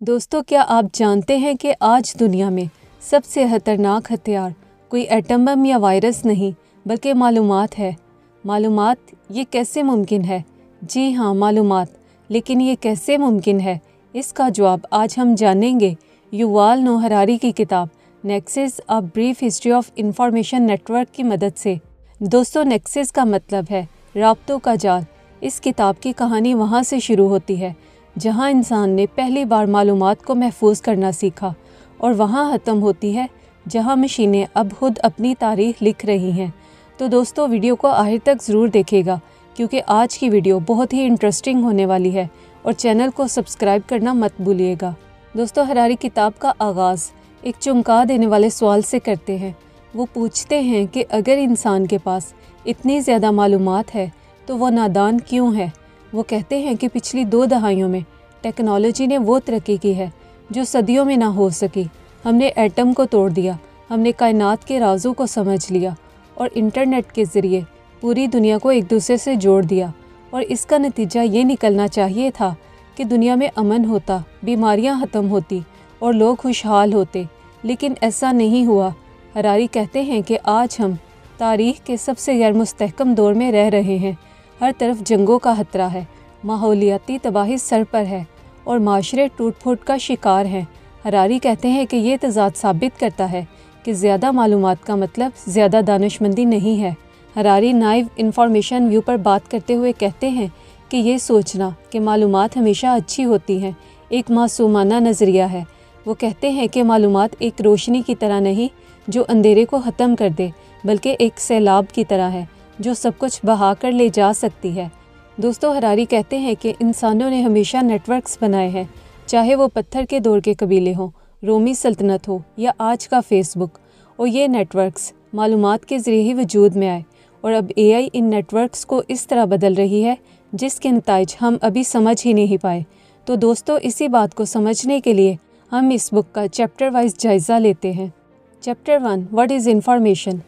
दोस्तों, क्या आप जानते हैं कि आज दुनिया में सबसे खतरनाक हथियार कोई एटम बम या वायरस नहीं बल्कि मालूमात है। मालूमात, ये कैसे मुमकिन है? जी हाँ, मालूमात। लेकिन ये कैसे मुमकिन है, इसका जवाब आज हम जानेंगे युवाल नोह हरारी की किताब nexus a brief history of information network की मदद से। दोस्तों, नेक्सस का मतलब है राब्तों का जाल। इस किताब की कहानी वहाँ से शुरू होती है जहाँ इंसान ने पहली बार मालूमात को महफूज करना सीखा, और वहाँ ख़त्म होती है जहाँ मशीनें अब खुद अपनी तारीख लिख रही हैं। तो दोस्तों, वीडियो को आखिर तक ज़रूर देखिएगा क्योंकि आज की वीडियो बहुत ही इंटरेस्टिंग होने वाली है, और चैनल को सब्सक्राइब करना मत भूलिएगा। दोस्तों, हरारी किताब का आगाज़ एक चौंका देने वाले सवाल से करते हैं। वो पूछते हैं कि अगर इंसान के पास इतनी ज़्यादा मालूमात है तो वो नादान क्यों है। वो कहते हैं कि पिछली 2 दहाइयों में टेक्नोलॉजी ने वो तरक्की की है जो सदियों में ना हो सकी। हमने एटम को तोड़ दिया, हमने कायनात के राज़ों को समझ लिया और इंटरनेट के ज़रिए पूरी दुनिया को एक दूसरे से जोड़ दिया। और इसका नतीजा ये निकलना चाहिए था कि दुनिया में अमन होता, बीमारियां ख़त्म होती और लोग खुशहाल होते, लेकिन ऐसा नहीं हुआ। हरारी कहते हैं कि आज हम तारीख़ के सबसे गैर मुस्तहकम दौर में रह रहे हैं। हर तरफ जंगों का खतरा है, माहौलियाती तबाही सर पर है और माशरे टूट फूट का शिकार हैं। हरारी कहते हैं कि ये तज़ाद साबित करता है कि ज़्यादा मालूमात का मतलब ज़्यादा दानिशमंदी नहीं है। हरारी नाइव इंफॉर्मेशन व्यू पर बात करते हुए कहते हैं कि ये सोचना कि मालूमात हमेशा अच्छी होती हैं एक मासूमाना नज़रिया है। वो कहते हैं कि मालूमात एक रोशनी की तरह नहीं जो अंधेरे को ख़त्म कर दे, बल्कि एक सैलाब की तरह है जो सब कुछ बहा कर ले जा सकती है। दोस्तों, हरारी कहते हैं कि इंसानों ने हमेशा नेटवर्क्स बनाए हैं, चाहे वो पत्थर के दौर के कबीले हों, रोमी सल्तनत हो या आज का फेसबुक। और ये नेटवर्क्स मालूमात के ज़रिए ही वजूद में आए, और अब एआई इन नेटवर्क्स को इस तरह बदल रही है जिसके नताइज हम अभी समझ ही नहीं पाए। तो दोस्तों, इसी बात को समझने के लिए हम इस बुक का चैप्टर वाइज जायज़ा लेते हैं। Chapter 1, what is information.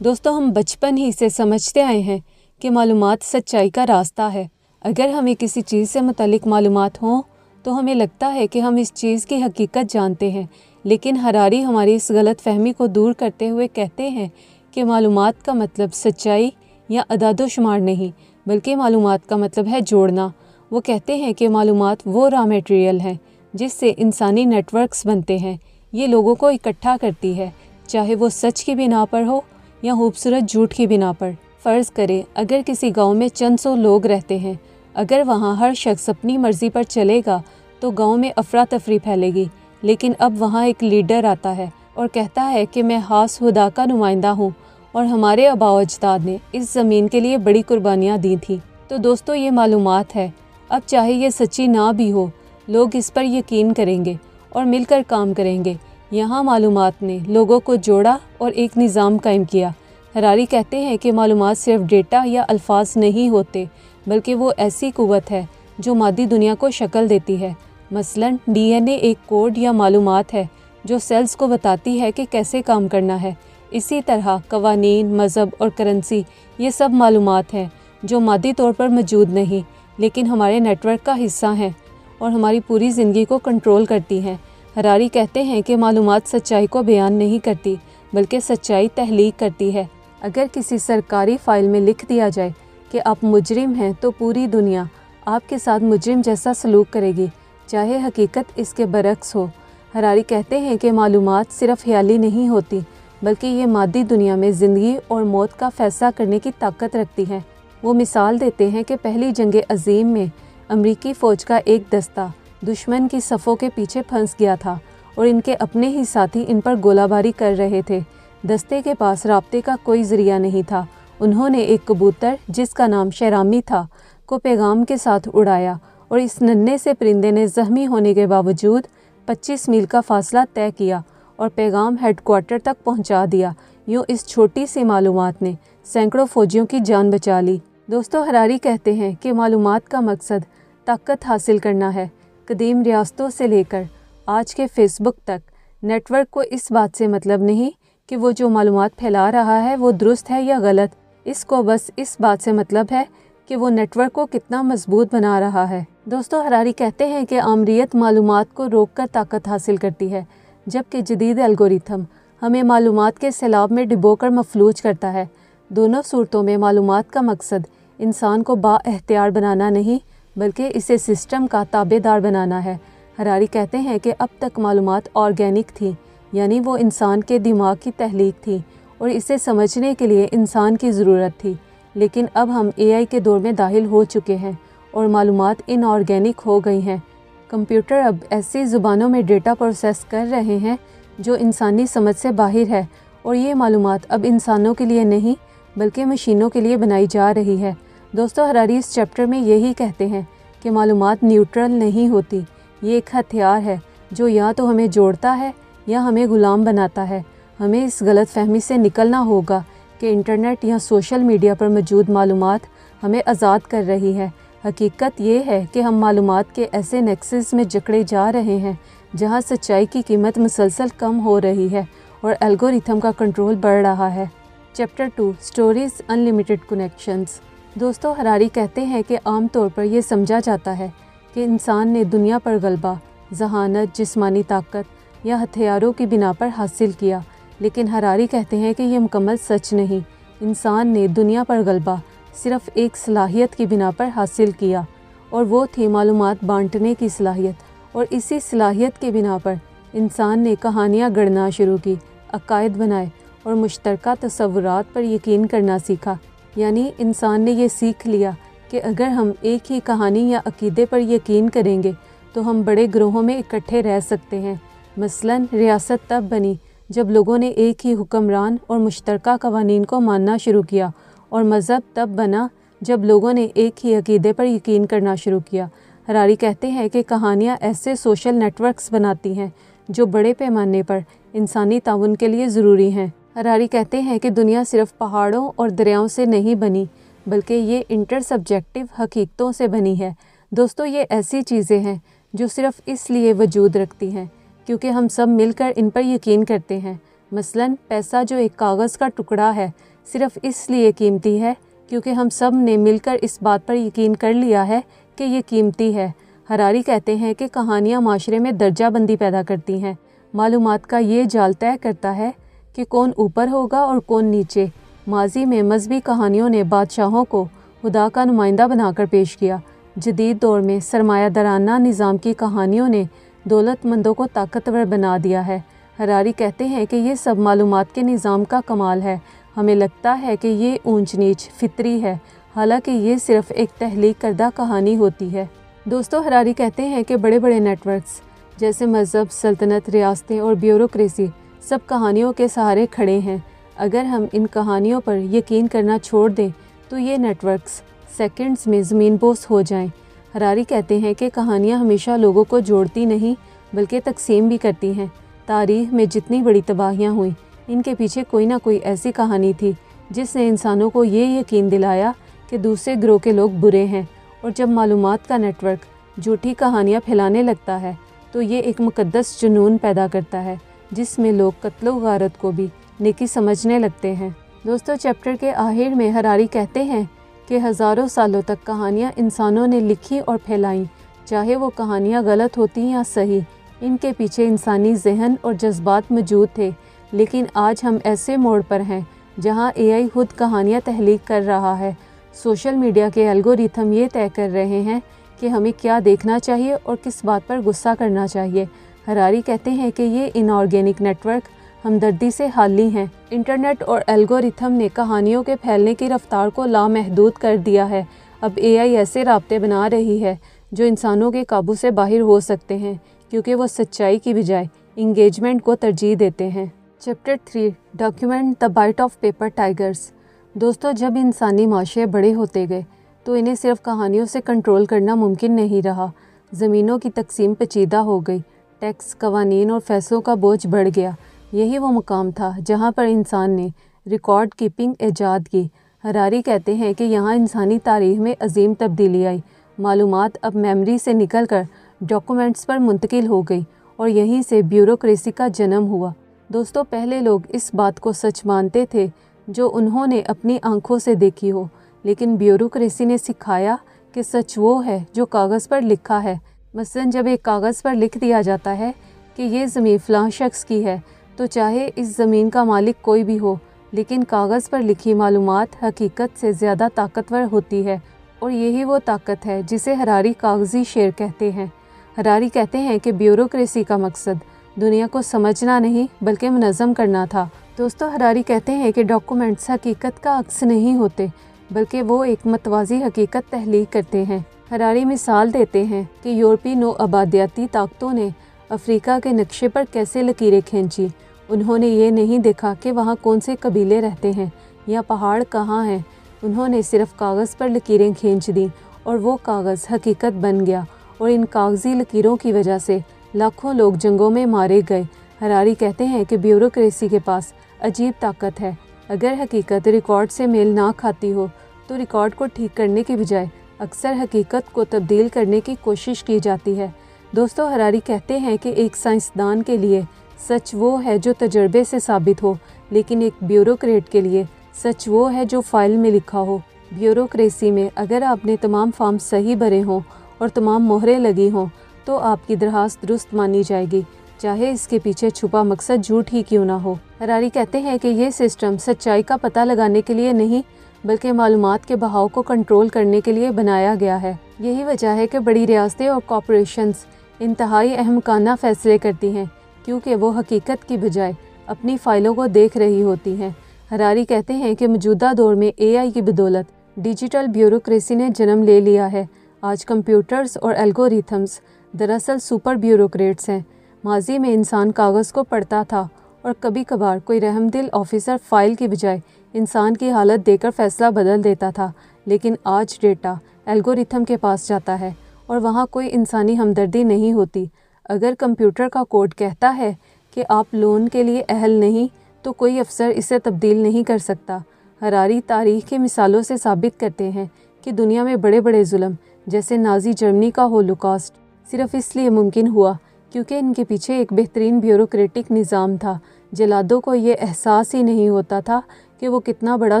दोस्तों, हम बचपन ही से समझते आए हैं कि मालूमात सच्चाई का रास्ता है। अगर हमें किसी चीज़ से मुतल्लिक मालूमात हों तो हमें लगता है कि हम इस चीज़ की हकीकत जानते हैं, लेकिन हरारी हमारी इस गलत फहमी को दूर करते हुए कहते हैं कि मालूमात का मतलब सच्चाई या अदादोशुमार नहीं, बल्कि मालूमात का मतलब है जोड़ना। वो कहते हैं कि मालूमात वो रॉ मटेरियल है जिससे इंसानी नेटवर्क्स बनते हैं। ये लोगों को इकट्ठा करती है, चाहे वो सच की बिना पर हो या खूबसूरत झूठ की बिना पर। फ़र्ज़ करें अगर किसी गांव में चंद सौ लोग रहते हैं, अगर वहां हर शख्स अपनी मर्ज़ी पर चलेगा तो गांव में अफरा तफरी फैलेगी। लेकिन अब वहां एक लीडर आता है और कहता है कि मैं खास खुदा का नुमाइंदा हूं और हमारे आबा अजदाद ने इस ज़मीन के लिए बड़ी कुर्बानियाँ दी थी। तो दोस्तों, ये मालूमात है। अब चाहे ये सच्ची ना भी हो, लोग इस पर यकीन करेंगे और मिलकर काम करेंगे। यहाँ मालूमात ने लोगों को जोड़ा और एक निज़ाम कायम किया। हरारी कहते हैं कि मालूमात सिर्फ डेटा या अल्फाज नहीं होते, बल्कि वो ऐसी कुव्वत है जो मादी दुनिया को शक्ल देती है। मसलन डीएनए एक कोड या मालूमात है जो सेल्स को बताती है कि कैसे काम करना है। इसी तरह कवानीन, मज़हब और करेंसी, ये सब मालूमात हैं जो मादी तौर पर मौजूद नहीं, लेकिन हमारे नेटवर्क का हिस्सा हैं और हमारी पूरी ज़िंदगी को कंट्रोल करती हैं। हरारी कहते हैं कि मालूमात सच्चाई को बयान नहीं करती, बल्कि सच्चाई तहलीक करती है। अगर किसी सरकारी फ़ाइल में लिख दिया जाए कि आप मुजरिम हैं, तो पूरी दुनिया आपके साथ मुजरिम जैसा सलूक करेगी, चाहे हकीकत इसके बरक्स हो। हरारी कहते हैं कि मालूमात सिर्फ ख्याली नहीं होती, बल्कि ये मादी दुनिया में ज़िंदगी और मौत का फ़ैसला करने की ताकत रखती हैं। वो मिसाल देते हैं कि पहली जंग अज़ीम में अमरीकी फ़ौज का एक दस्ता दुश्मन की सफ़ों के पीछे फंस गया था और इनके अपने ही साथी इन पर गोलाबारी कर रहे थे। दस्ते के पास राब्ते का कोई ज़रिया नहीं था। उन्होंने एक कबूतर, जिसका नाम शहरामी था, को पैगाम के साथ उड़ाया और इस नन्हे से परिंदे ने ज़ख्मी होने के बावजूद 25 मील का फासला तय किया और पैगाम हेडक्वार्टर तक पहुंचा दिया। यूँ इस छोटी सी मालूमात ने सैकड़ों फ़ौजियों की जान बचा ली। दोस्तों, हरारी कहते हैं कि मालूमात का मकसद ताकत हासिल करना है। कदीम रियासतों से लेकर आज के फेसबुक तक, नेटवर्क को इस बात से मतलब नहीं कि वो जो मालूमात फैला रहा है वो दुरुस्त है या गलत। इसको बस इस बात से मतलब है कि वो नेटवर्क को कितना मजबूत बना रहा है। दोस्तों, हरारी कहते हैं कि आमरीत मालूमात को रोककर ताकत हासिल करती है, जबकि जदीद एल्गोरिथम हमें मालूमात के सैलाब में डुबोकर मफलूज करता है। दोनों सूरतों में मालूमात का मकसद इंसान को बाएख्तियार बनाना नहीं, बल्कि इसे सिस्टम का ताबेदार बनाना है। हरारी कहते हैं कि अब तक मालूमात ऑर्गेनिक थी, यानी वो इंसान के दिमाग की तहलीक थी और इसे समझने के लिए इंसान की ज़रूरत थी। लेकिन अब हम एआई के दौर में दाखिल हो चुके हैं और मालूमात इनऑर्गेनिक हो गई हैं। कंप्यूटर अब ऐसी ज़ुबानों में डेटा प्रोसेस कर रहे हैं जो इंसानी समझ से बाहर है, और ये मालूमात अब इंसानों के लिए नहीं बल्कि मशीनों के लिए बनाई जा रही है। दोस्तों, हरारी इस चैप्टर में यही कहते हैं कि मालूमात न्यूट्रल नहीं होती, ये एक हथियार है जो या तो हमें जोड़ता है या हमें ग़ुलाम बनाता है। हमें इस गलत फहमी से निकलना होगा कि इंटरनेट या सोशल मीडिया पर मौजूद मालूमात हमें आज़ाद कर रही है। हकीकत ये है कि हम मालूमात के ऐसे नेक्सस में जकड़े जा रहे हैं जहाँ सच्चाई की कीमत मुसलसल कम हो रही है और एल्गोरिथम का कंट्रोल बढ़ रहा है। Chapter 2, stories unlimited connections. दोस्तों, हरारी कहते हैं कि आम तौर पर यह समझा जाता है कि इंसान ने दुनिया पर गलबा जहानत, जिस्मानी ताकत या हथियारों की बिना पर हासिल किया, लेकिन हरारी कहते हैं कि यह मुकम्मल सच नहीं। इंसान ने दुनिया पर गलबा सिर्फ़ एक सलाहियत की बिना पर हासिल किया, और वो थी मालूमात बांटने की सलाहियत। और इसी सलाहियत की बिना पर इंसान ने कहानियाँ गढ़ना शुरू की, अकायद बनाए और मुश्तरका तसव्वुरात पर यकीन करना सीखा। यानी इंसान ने ये सीख लिया कि अगर हम एक ही कहानी या अकीदे पर यकीन करेंगे तो हम बड़े ग्रोहों में इकट्ठे रह सकते हैं। मसलन रियासत तब बनी जब लोगों ने एक ही हुक्मरान और मुश्तरका कवानीन को मानना शुरू किया, और मज़हब तब बना जब लोगों ने एक ही अकीदे पर यकीन करना शुरू किया। हरारी कहते हैं कि कहानियाँ ऐसे सोशल नेटवर्क्स बनाती हैं जो बड़े पैमाने पर इंसानी ताउन के लिए ज़रूरी हैं। हरारी कहते हैं कि दुनिया सिर्फ़ पहाड़ों और दरियाओं से नहीं बनी, बल्कि ये इंटरसब्जेक्टिव हकीकतों से बनी है। दोस्तों, ये ऐसी चीज़ें हैं जो सिर्फ़ इसलिए वजूद रखती हैं क्योंकि हम सब मिलकर इन पर यकीन करते हैं। मसलन पैसा जो एक कागज़ का टुकड़ा है, सिर्फ़ इसलिए कीमती है क्योंकि हम सब ने मिलकर इस बात पर यकीन कर लिया है कि ये कीमती है। हरारी कहते हैं कि कहानियाँ माशरे में दर्जाबंदी पैदा करती हैं। मालूमात का ये जाल तय करता है कि कौन ऊपर होगा और कौन नीचे। माजी में मजहबी कहानियों ने बादशाहों को खुदा का नुमाइंदा बनाकर पेश किया। जदीद दौर में सरमायादाराना निज़ाम की कहानियों ने दौलतमंदों को ताकतवर बना दिया है। हरारी कहते हैं कि ये सब मालूमात के निज़ाम का कमाल है। हमें लगता है कि ये ऊंच नीच फितरी है, हालांकि ये सिर्फ़ एक तहलीक करदा कहानी होती है। दोस्तों, हरारी कहते हैं कि बड़े बड़े नेटवर्क्स जैसे मज़हब, सल्तनत, रियासतें और ब्यूरोक्रेसी सब कहानियों के सहारे खड़े हैं। अगर हम इन कहानियों पर यकीन करना छोड़ दें तो ये नेटवर्क्स सेकंड्स में ज़मीन बोस हो जाएं। हरारी कहते हैं कि कहानियाँ हमेशा लोगों को जोड़ती नहीं बल्कि तकसीम भी करती हैं। तारीख़ में जितनी बड़ी तबाहियाँ हुई, इनके पीछे कोई ना कोई ऐसी कहानी थी जिसने इंसानों को ये यकीन दिलाया कि दूसरे ग्रोह के लोग बुरे हैं। और जब मालूमात का नेटवर्क झूठी कहानियाँ फैलाने लगता है तो ये एक मुकद्दस जुनून पैदा करता है जिसमें लोग कत्लो गारत को भी नेकी समझने लगते हैं। दोस्तों, चैप्टर के आखिर में हरारी कहते हैं कि हज़ारों सालों तक कहानियाँ इंसानों ने लिखी और फैलाई, चाहे वो कहानियाँ गलत होती या सही, इनके पीछे इंसानी जहन और जज्बात मौजूद थे। लेकिन आज हम ऐसे मोड़ पर हैं जहाँ एआई खुद कहानियाँ तहलीक कर रहा है। सोशल मीडिया के एल्गोरिथम ये तय कर रहे हैं कि हमें क्या देखना चाहिए और किस बात पर गुस्सा करना चाहिए। हरारी कहते हैं कि ये इनऑर्गेनिक नेटवर्क हमदर्दी से हाली हैं। इंटरनेट और एल्गोरिथम ने कहानियों के फैलने की रफ्तार को लामहदूद कर दिया है। अब एआई ऐसे राब्ते बना रही है जो इंसानों के काबू से बाहर हो सकते हैं क्योंकि वो सच्चाई की बजाय इंगेजमेंट को तरजीह देते हैं। Chapter 3, document the bite of paper tigers. दोस्तों, जब इंसानी माशरे बड़े होते गए तो इन्हें सिर्फ कहानियों से कंट्रोल करना मुमकिन नहीं रहा। ज़मीनों की तकसीम पेचीदा हो गई, टैक्स, कवानीन और फैसलों का बोझ बढ़ गया। यही वो मुकाम था जहाँ पर इंसान ने रिकॉर्ड कीपिंग ईजाद की। हरारी कहते हैं कि यहाँ इंसानी तारीख़ में अजीम तब्दीली आई। मालूमात अब मेमोरी से निकलकर डॉक्यूमेंट्स पर मुंतकिल हो गई और यहीं से ब्यूरोक्रेसी का जन्म हुआ। दोस्तों, पहले लोग इस बात को सच मानते थे जो उन्होंने अपनी आंखों से देखी हो, लेकिन ब्यूरोक्रेसी ने सिखाया कि सच वो है जो कागज़ पर लिखा है। मसलन जब एक कागज़ पर लिख दिया जाता है कि ये ज़मीन फ़लाँ शख्स की है, तो चाहे इस ज़मीन का मालिक कोई भी हो, लेकिन कागज़ पर लिखी मालूमात हकीकत से ज़्यादा ताकतवर होती है। और यही वो ताकत है जिसे हरारी कागज़ी शेर कहते हैं। हरारी कहते हैं कि ब्यूरोक्रेसी का मकसद दुनिया को समझना नहीं बल्कि मुनज़्ज़म करना था। दोस्तों, हरारी कहते हैं कि डॉक्यूमेंट्स हकीकत का अक्स नहीं होते बल्कि वो एक मतवाज़ी हकीकत तहलीक करते हैं। हरारी मिसाल देते हैं कि यूरोपी नो आबादियाती ताकतों ने अफ्रीका के नक्शे पर कैसे लकीरें खींची। उन्होंने ये नहीं देखा कि वहाँ कौन से कबीले रहते हैं या पहाड़ कहाँ हैं। उन्होंने सिर्फ कागज़ पर लकीरें खींच दी और वो कागज़ हकीकत बन गया, और इन कागज़ी लकीरों की वजह से लाखों लोग जंगों में मारे गए। हरारी कहते हैं कि ब्यूरोक्रेसी के पास अजीब ताकत है। अगर हकीकत रिकॉर्ड से मेल ना खाती हो तो रिकॉर्ड को ठीक करने की बजाय अक्सर हकीकत को तब्दील करने की कोशिश की जाती है। दोस्तों, हरारी कहते हैं कि एक साइंसदान के लिए सच वो है जो तजर्बे से साबित हो, लेकिन एक ब्यूरोक्रेट के लिए सच वो है जो फाइल में लिखा हो। ब्यूरोक्रेसी में अगर आपने तमाम फॉर्म सही भरे हों और तमाम मोहरें लगी हों तो आपकी दरखास्त दुरुस्त मानी जाएगी, चाहे इसके पीछे छुपा मकसद झूठ ही क्यों ना हो। हरारी कहते हैं कि ये सिस्टम सच्चाई का पता लगाने के लिए नहीं बल्कि मालूमात के बहाव को कंट्रोल करने के लिए बनाया गया है। यही वजह है कि बड़ी रियासतें और कॉरपोरेशंस इंतहाई अहमकाना फैसले करती हैं, क्योंकि वो हकीकत की बजाय अपनी फ़ाइलों को देख रही होती हैं। हरारी कहते हैं कि मौजूदा दौर में AI की बदौलत डिजिटल ब्यूरोक्रेसी ने जन्म ले लिया है। आज कंप्यूटर्स और एल्गोरिथम्स दरअसल सुपर ब्यूरोक्रेट्स हैं। माजी में इंसान कागज़ को पढ़ता था और कभी कभार कोई रहमदिल ऑफिसर फ़ाइल की बजाय इंसान की हालत देकर फ़ैसला बदल देता था, लेकिन आज डेटा एल्गोरिथम के पास जाता है और वहाँ कोई इंसानी हमदर्दी नहीं होती। अगर कंप्यूटर का कोड कहता है कि आप लोन के लिए अहल नहीं, तो कोई अफसर इसे तब्दील नहीं कर सकता। हरारी तारीख़ की मिसालों से साबित करते हैं कि दुनिया में बड़े बड़े जुल्म जैसे नाज़ी जर्मनी का होलोकॉस्ट सिर्फ़ इसलिए मुमकिन हुआ क्योंकि इनके पीछे एक बेहतरीन ब्यूरोक्रेटिक निज़ाम था। जलादों को ये एहसास ही नहीं होता था कि वो कितना बड़ा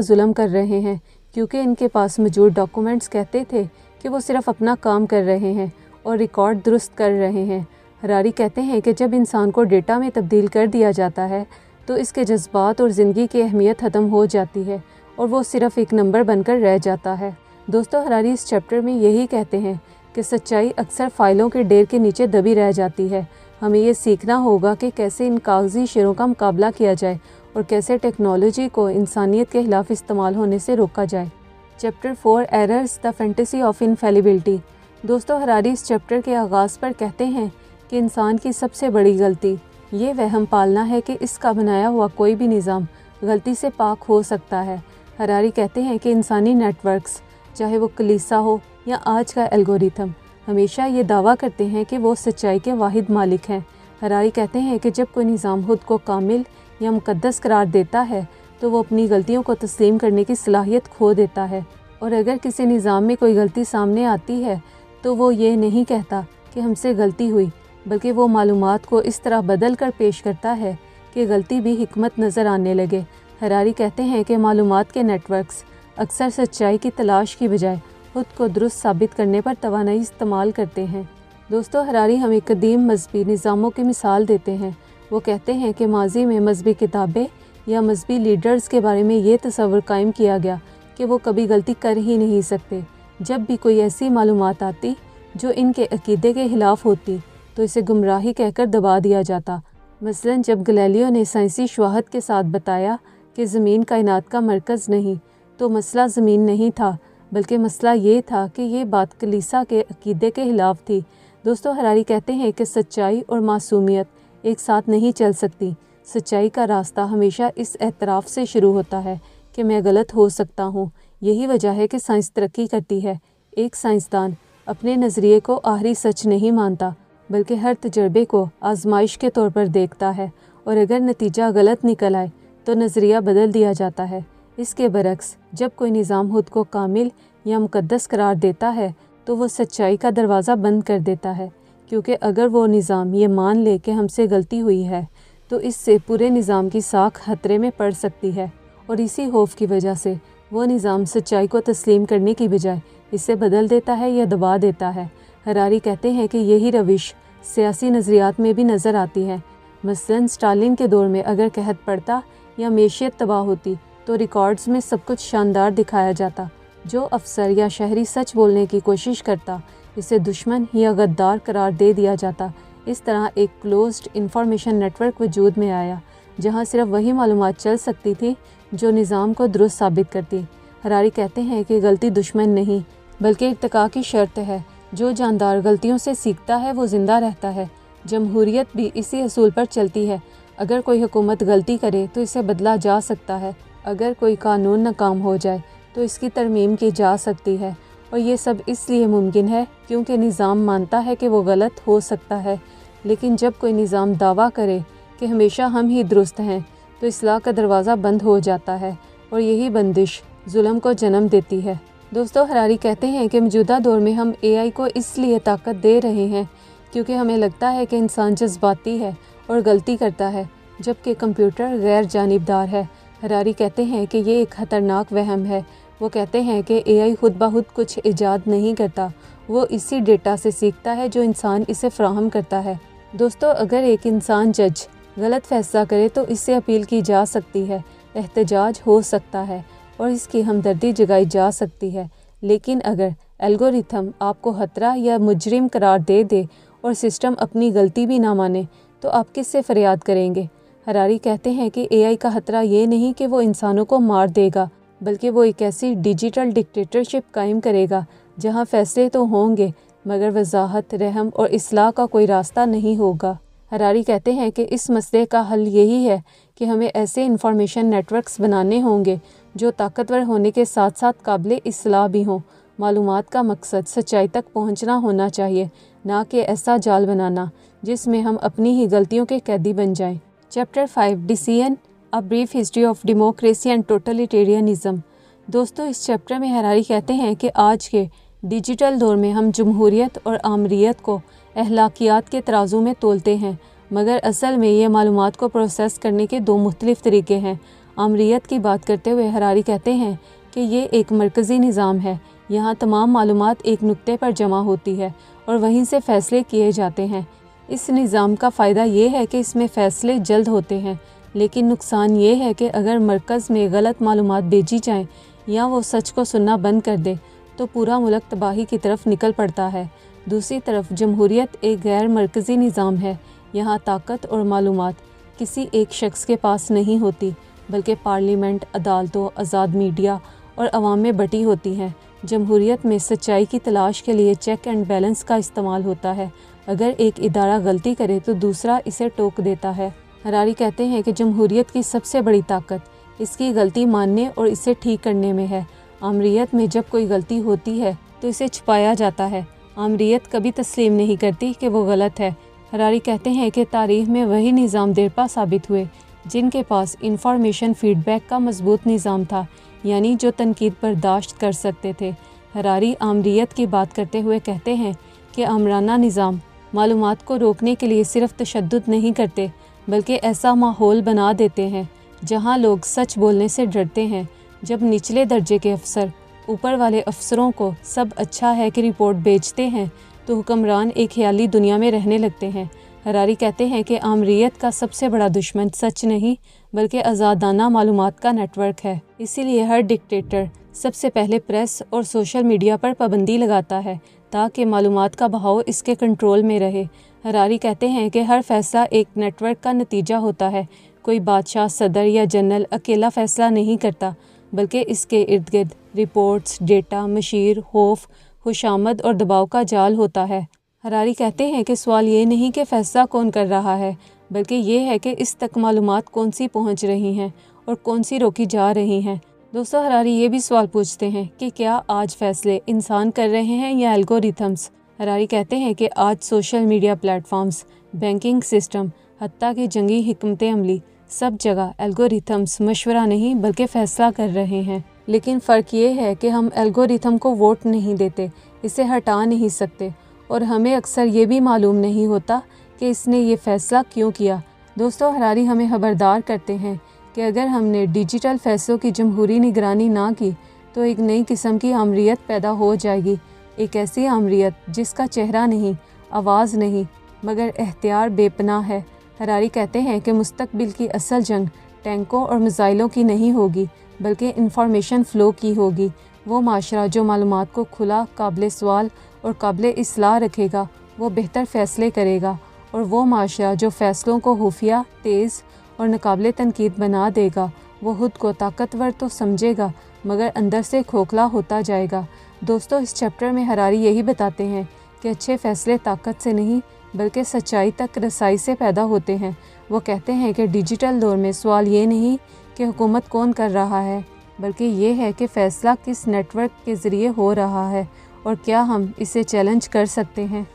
जुल्म कर रहे हैं, क्योंकि इनके पास मौजूद डॉक्यूमेंट्स कहते थे कि वो सिर्फ अपना काम कर रहे हैं और रिकॉर्ड दुरुस्त कर रहे हैं। हरारी कहते हैं कि जब इंसान को डेटा में तब्दील कर दिया जाता है तो इसके जज्बात और ज़िंदगी की अहमियत ख़त्म हो जाती है और वो सिर्फ एक नंबर बनकर रह जाता है। दोस्तों, हरारी इस चैप्टर में यही कहते हैं कि सच्चाई अक्सर फ़ाइलों के ढेर के नीचे दबी रह जाती है। हमें ये सीखना होगा कि कैसे इन कागज़ी शेरों का मुकाबला किया जाए और कैसे टेक्नोलॉजी को इंसानियत के खिलाफ इस्तेमाल होने से रोका जाए। Chapter 4 errors the fantasy of इनफेलिबिलिटी। दोस्तों, हरारी इस चैप्टर के आगाज़ पर कहते हैं कि इंसान की सबसे बड़ी गलती ये वहम पालना है कि इसका बनाया हुआ कोई भी निज़ाम गलती से पाक हो सकता है। हरारी कहते हैं कि इंसानी नेटवर्क्स, चाहे वो कलीसा हो या आज का एल्गोरिथम, हमेशा ये दावा करते हैं कि वो सच्चाई के वाहिद मालिक हैं। हरारी कहते हैं कि जब कोई निज़ाम खुद को कामिल या मुकद्दस करार देता है तो वो अपनी गलतियों को तस्लीम करने की सलाहियत खो देता है। और अगर किसी निज़ाम में कोई गलती सामने आती है तो वो ये नहीं कहता कि हमसे गलती हुई, बल्कि वो मालूमात को इस तरह बदल कर पेश करता है कि गलती भी हिकमत नज़र आने लगे। हरारी कहते हैं कि मालूमात के नेटवर्क्स अक्सर सच्चाई की तलाश की बजाय खुद को दुरुस्त साबित करने पर तवानाई इस्तेमाल करते हैं। दोस्तों, हरारी हमें कदीम मजहबी निज़ामों की मिसाल देते हैं। वो कहते हैं कि माजी में मजहबी किताबें या मजहबी लीडर्स के बारे में ये तस्वर कायम किया गया कि वो कभी गलती कर ही नहीं सकते। जब भी कोई ऐसी मालूमात आती जो इनके अकीदे के ख़िलाफ़ होती तो इसे गुमराही कहकर दबा दिया जाता। मसलन जब गैलीलियो ने साइंसी शवाहद के साथ बताया कि ज़मीन कायनात का मरकज़ नहीं, तो मसला ज़मीन नहीं था, बल्कि मसला ये था कि ये बात कलीसा के अकीदे के ख़िलाफ़ थी। दोस्तों, हरारी कहते हैं कि सच्चाई और मासूमियत एक साथ नहीं चल सकती। सच्चाई का रास्ता हमेशा इस एतराफ़ से शुरू होता है कि मैं गलत हो सकता हूँ। यही वजह है कि साइंस तरक्की करती है। एक साइंसदान अपने नज़रिए को आखिरी सच नहीं मानता, बल्कि हर तजर्बे को आजमाइश के तौर पर देखता है, और अगर नतीजा गलत निकल आए तो नज़रिया बदल दिया जाता है। इसके बरक्स जब कोई निज़ाम खुद को कामिल या मुकद्दस करार देता है तो वो सच्चाई का दरवाज़ा बंद कर देता है, क्योंकि अगर वो निज़ाम ये मान ले कि हमसे गलती हुई है तो इससे पूरे निज़ाम की साख खतरे में पड़ सकती है। और इसी खौफ की वजह से वो निज़ाम सच्चाई को तस्लीम करने की बजाय इसे बदल देता है या दबा देता है। हरारी कहते हैं कि यही रविश सियासी नज़रियात में भी नज़र आती है। मसलन स्टालिन के दौर में अगर कहत पड़ता या मेशियत तबाह होती तो रिकॉर्ड्स में सब कुछ शानदार दिखाया जाता। जो अफसर या शहरी सच बोलने की कोशिश करता इसे दुश्मन या गद्दार करार दे दिया जाता। इस तरह एक क्लोज्ड इंफॉर्मेशन नेटवर्क वजूद में आया जहां सिर्फ वही मालूमात चल सकती थी जो निज़ाम को दुरुस्त साबित करती। हरारी कहते हैं कि गलती दुश्मन नहीं बल्कि इर्तिका की शर्त है। जो जानदार गलतियों से सीखता है वो ज़िंदा रहता है। जमहूरियत भी इसी असूल पर चलती है। अगर कोई हुकूमत गलती करे तो इसे बदला जा सकता है। अगर कोई कानून नाकाम हो जाए तो इसकी तरमीम की जा सकती है। और ये सब इसलिए मुमकिन है क्योंकि निज़ाम मानता है कि वो गलत हो सकता है। लेकिन जब कोई निज़ाम दावा करे कि हमेशा हम ही दुरुस्त हैं तो इस्लाह का दरवाज़ा बंद हो जाता है और यही बंदिश जुल्म को जन्म देती है। दोस्तों, हरारी कहते हैं कि मौजूदा दौर में हम एआई को इसलिए ताकत दे रहे हैं क्योंकि हमें लगता है कि इंसान जज्बाती है और गलती करता है जबकि कंप्यूटर गैर जानिबदार है। हरारी कहते हैं कि ये एक ख़तरनाक वहम है। वो कहते हैं कि एआई खुद ब खुद कुछ ईजाद नहीं करता, वो इसी डेटा से सीखता है जो इंसान इसे फ़राहम करता है। दोस्तों, अगर एक इंसान जज गलत फ़ैसला करे तो इससे अपील की जा सकती है, एहतजाज हो सकता है और इसकी हमदर्दी जगाई जा सकती है। लेकिन अगर एल्गोरिथम आपको खतरा या मुजरिम करार दे दे और सिस्टम अपनी गलती भी ना माने तो आप किससे फरियाद करेंगे? हरारी कहते हैं कि एआई का खतरा ये नहीं कि वो इंसानों को मार देगा बल्कि वो एक ऐसी डिजिटल डिक्टेटरशिप कायम करेगा जहां फैसले तो होंगे मगर वजाहत, रहम और इस्लाह का कोई रास्ता नहीं होगा। हरारी कहते हैं कि इस मसले का हल यही है कि हमें ऐसे इंफॉर्मेशन नेटवर्क्स बनाने होंगे जो ताकतवर होने के साथ साथ काबिल इस्लाह भी हों। मालूमात का मकसद सच्चाई तक पहुंचना होना चाहिए, ना कि ऐसा जाल बनाना जिसमें हम अपनी ही गलतियों के कैदी बन जाएं। Chapter 5 decision a brief history of democracy and totalitarianism. दोस्तों, इस चैप्टर में हरारी कहते हैं कि आज के डिजिटल दौर में हम जमहूरियत और आमरीत को अखलाकियात के तराजू में तोलते हैं मगर असल में ये मालूमात को प्रोसेस करने के दो मुख्तलिफ तरीके हैं। आमरीत की बात करते हुए हरारी कहते हैं कि ये एक मरकज़ी निज़ाम है। यहाँ तमाम मालूमात एक नुक्ते पर जमा होती है और वहीं से फ़ैसले किए जाते हैं। इस निज़ाम का फ़ायदा ये है कि इसमें फ़ैसले जल्द होते हैं, लेकिन नुकसान ये है कि अगर मरकज़ में गलत मालूमात भेजी जाएँ या वो सच को सुनना बंद कर दे तो पूरा मुल्क तबाही की तरफ निकल पड़ता है। दूसरी तरफ जमहूरियत एक गैर मरकज़ी निज़ाम है। यहाँ ताकत और मालूमात किसी एक शख्स के पास नहीं होती बल्कि पार्लियामेंट, अदालतों, आज़ाद मीडिया और अवाम में बटी होती हैं। जमहूरियत में सच्चाई की तलाश के लिए चेक एंड बैलेंस का इस्तेमाल होता है। अगर एक इदारा गलती करे तो दूसरा इसे टोक देता है। हरारी कहते हैं कि जमहूरियत की सबसे बड़ी ताकत इसकी गलती मानने और इसे ठीक करने में है। आमरीत में जब कोई गलती होती है तो इसे छुपाया जाता है। आमरीत कभी तस्लीम नहीं करती कि वो गलत है। हरारी कहते हैं कि तारीख़ में वही निज़ाम देरपा साबित हुए जिनके पास इंफॉर्मेशन फीडबैक का मजबूत निज़ाम था, यानी जो तनकीद बर्दाश्त कर सकते थे। हरारी आमरीत की बात करते हुए कहते हैं कि आमराना निज़ाम मालूमात को रोकने के लिए सिर्फ तशद्दुद नहीं करते बल्कि ऐसा माहौल बना देते हैं जहां लोग सच बोलने से डरते हैं। जब निचले दर्जे के अफसर ऊपर वाले अफसरों को सब अच्छा है कि रिपोर्ट भेजते हैं तो हुक्मरान एक ख्याली दुनिया में रहने लगते हैं। हरारी कहते हैं कि आमरीत का सबसे बड़ा दुश्मन सच नहीं बल्कि आज़ादाना मालूमात का नेटवर्क है। इसीलिए हर डिक्टेटर सबसे पहले प्रेस और सोशल मीडिया पर पाबंदी लगाता है ताकि मालूमात का बहाव इसके कंट्रोल में रहे। हरारी कहते हैं कि हर फैसला एक नेटवर्क का नतीजा होता है। कोई बादशाह, सदर या जनरल अकेला फ़ैसला नहीं करता बल्कि इसके इर्द गिर्द रिपोर्ट्स, डेटा, मशीर, खौफ, खुशामद और दबाव का जाल होता है। हरारी कहते हैं कि सवाल ये नहीं कि फ़ैसला कौन कर रहा है बल्कि ये है कि इस तक मालूमात कौन सी पहुंच रही हैं और कौन सी रोकी जा रही हैं। दोस्तों, हरारी ये भी सवाल पूछते हैं कि क्या आज फ़ैसले इंसान कर रहे हैं या एल्गोरिथम्स। हरारी कहते हैं कि आज social media platforms, banking system, हत्ता कि जंगी हिकमत अमली, सब जगह एल्गोरिथम्स मशवरा नहीं बल्कि फ़ैसला कर रहे हैं। लेकिन फ़र्क ये है कि हम एल्गोरिथम को वोट नहीं देते, इसे हटा नहीं सकते और हमें अक्सर ये भी मालूम नहीं होता कि इसने ये फ़ैसला क्यों किया। दोस्तों, हरारी हमें खबरदार करते हैं कि अगर हमने डिजिटल फैसलों की जमहूरी निगरानी ना की तो एक नई किस्म की आमरीत पैदा हो जाएगी, एक ऐसी आमरीत जिसका चेहरा नहीं, आवाज़ नहीं, मगर एहतियार बेपनाह है। हरारी कहते हैं कि मुस्तकबिल की असल जंग टैंकों और मिसाइलों की नहीं होगी, बल्कि इंफॉर्मेशन फ़्लो की होगी। वो माशरा जो मालूमात को खुला, काबिल सवाल और काबिल इस्लाह रखेगा, वो बेहतर फ़ैसले करेगा, और वो माशरा जो फ़ैसलों को खुफिया, तेज़ और नाकाबिल तनकीद बना देगा, वो खुद को ताकतवर तो समझेगा मगर अंदर से खोखला होता जाएगा। दोस्तों, इस चैप्टर में हरारी यही बताते हैं कि अच्छे फ़ैसले ताकत से नहीं बल्कि सच्चाई तक रसाई से पैदा होते हैं। वो कहते हैं कि डिजिटल दौर में सवाल ये नहीं कि हुकूमत कौन कर रहा है, बल्कि ये है कि फ़ैसला किस नेटवर्क के ज़रिए हो रहा है और क्या हम इसे चैलेंज कर सकते हैं।